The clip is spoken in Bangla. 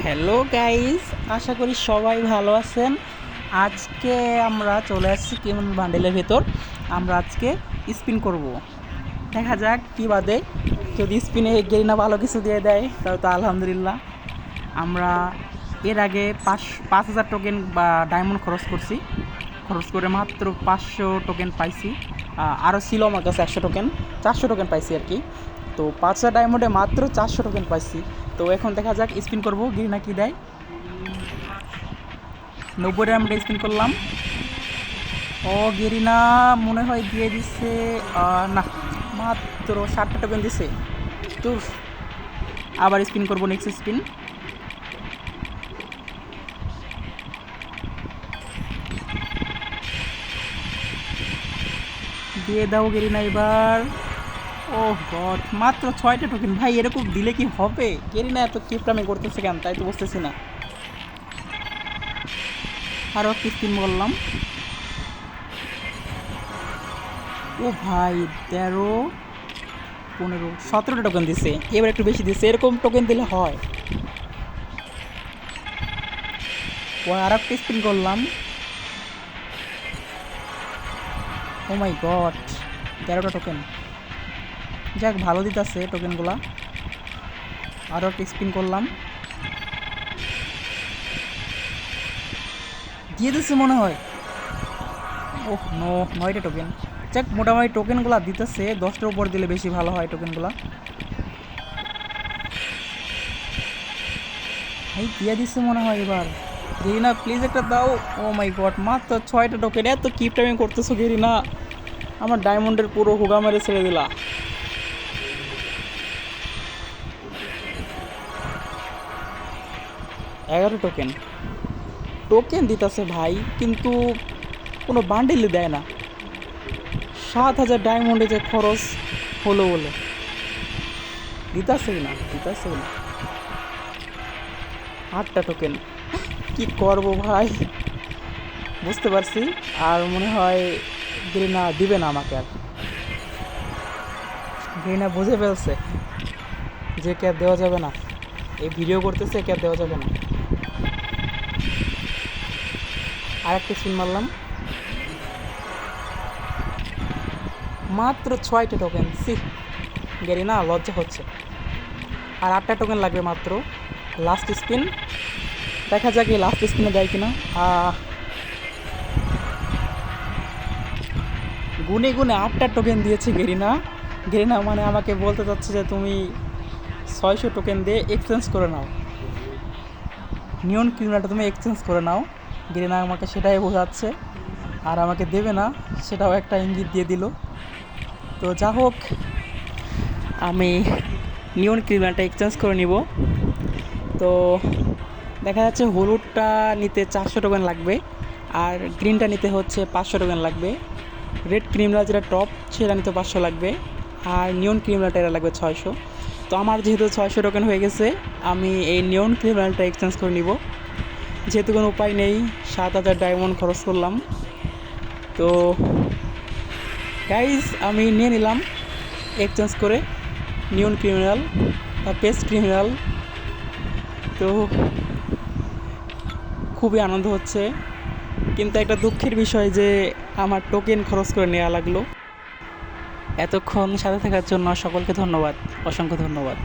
হ্যালো গাইস, আশা করি সবাই ভালো আছেন। আজকে আমরা চলে আসছি কেমন বান্ডেলের ভেতর। আমরা আজকে স্পিন করব, দেখা যাক কী বাদে। যদি স্পিনে গেরিনা ভালো কিছু দিয়ে দেয় তাহলে তো আলহামদুলিল্লাহ। আমরা এর আগে 5,000 টোকেন বা ডায়মন্ড খরচ করে মাত্র 500 টোকেন পাইছি। আরও ছিল আমার কাছে 100 টোকেন, 400 টোকেন পাইছি আর কি। তো 5,000 ডায়মন্ডে মাত্র 400 টোকেন পাইছি। তো এখন দেখা যাক স্পিন করবো, গিরিনা কি দেয়। 90 ডায়মন্ডে স্পিন করলাম। ও গিরিনা মনে হয় দিয়ে দিচ্ছে, না মাত্র 60টা টোকেন দিছে। তো আবার স্পিন করবো, নেক্সট স্পিন। দিয়ে দাও গেরিনা এবার। ও গড, মাত্র 6টা টোকেন। ভাই এরকম দিলে কি হবে? গেরিনা এত কিপটামি করতেছে কেন, তাই তো বুঝতেছি না। আরও একটি স্পিন বললাম। ও ভাই 13, 15, 17টা টোকেন দিছে। এবার একটু বেশি দিছে, এরকম টোকেন দিলে হয়। আর একটা স্পিন করলাম। ও মাই গড, 13টা টোকেন। যাক, ভালো দিতেছে টোকেনগুলা। আরও একটা স্পিন করলাম, দিয়ে দিচ্ছে মনে হয়। ওহ নো, 9টা টোকেন। যাক, মোটামুটি টোকেনগুলো দিতেছে। 10টার উপর দিলে বেশি ভালো হয় টোকেনগুলো। ভাই দিয়ে দিচ্ছে মনে হয় এবার। গেরিনা প্লিজ একটা দাও। ও মাই গড, মাত্র 6টা টোকেন। এত কিপ টাইমিং করতেছো গেরিনা, আমার ডায়মন্ডের পুরো হুগা মেরে ছেড়ে দিলা। 11 টোকেন। টোকেন দিতেছে ভাই, কিন্তু কোনো বান্ডিলই দেয় না। 7,000 ডায়মন্ডে যে খরচ হলো বলে দিতেছেই না, দিতেছেই না। 8টা টোকেন, কি করব ভাই বুঝতে পারছি। আর মনে হয় গেরিনা দিবে না আমাকে আর। গেরিনা বুঝে ফেলছে যে ক্যাপ দেওয়া যাবে না। এই ভিডিও করতেছে, ক্যাপ দেওয়া যাবে না। আর একটা স্পিন মারলাম, মাত্র 6টা টোকেন। সি, গেরিনা লজ্জা হচ্ছে। আর 8টা টোকেন লাগবে মাত্র। লাস্ট স্পিন, দেখা যাক এই লাস্ট স্পিনে দেয় কিনা। গুনে গুনে 8টা টোকেন দিয়েছে গেরিনা। গেরিনা মানে আমাকে বলতে চাচ্ছে যে তুমি 600 টোকেন দিয়ে এক্সচেঞ্জ করে নাও, নিয়ন ক্রিমিনালটা তুমি এক্সচেঞ্জ করে নাও। গেরিনা আমাকে সেটাই বোঝাচ্ছে, আর আমাকে দেবে না সেটাও একটা ইঙ্গিত দিয়ে দিল। তো যা হোক, আমি নিয়ন ক্রিমিনালটা এক্সচেঞ্জ করে নিব। তো দেখা যাচ্ছে হলুদটা নিতে 400 টোকেন লাগবে, আর গ্রিনটা নিতে হচ্ছে 500 টোকেন লাগবে। রেড ক্রিমিনাল যেটা টপ, সেটা নিতে 500 লাগবে, আর নিয়ন ক্রিমিনালটা এটা লাগবে 600। তো আমার যেহেতু 600 টোকেন হয়ে গেছে, আমি এই নিয়ন ক্রিমিনালটা এক্সচেঞ্জ করে নিব। যেহেতু কোনো উপায় নেই, 7,000 ডায়মন্ড খরচ করলাম। তো গাইজ, আমি নিয়ে নিলাম এক্সচেঞ্জ করে নিয়ন ক্রিমিনাল বা পেস্ট ক্রিমিনাল। তো খুবই আনন্দ হচ্ছে, কিন্তু একটা দুঃখের বিষয় যে আমার টোকেন খরচ করে নেওয়া লাগলো। এতক্ষণ সাথে থাকার জন্য সকলকে ধন্যবাদ, অসংখ্য ধন্যবাদ।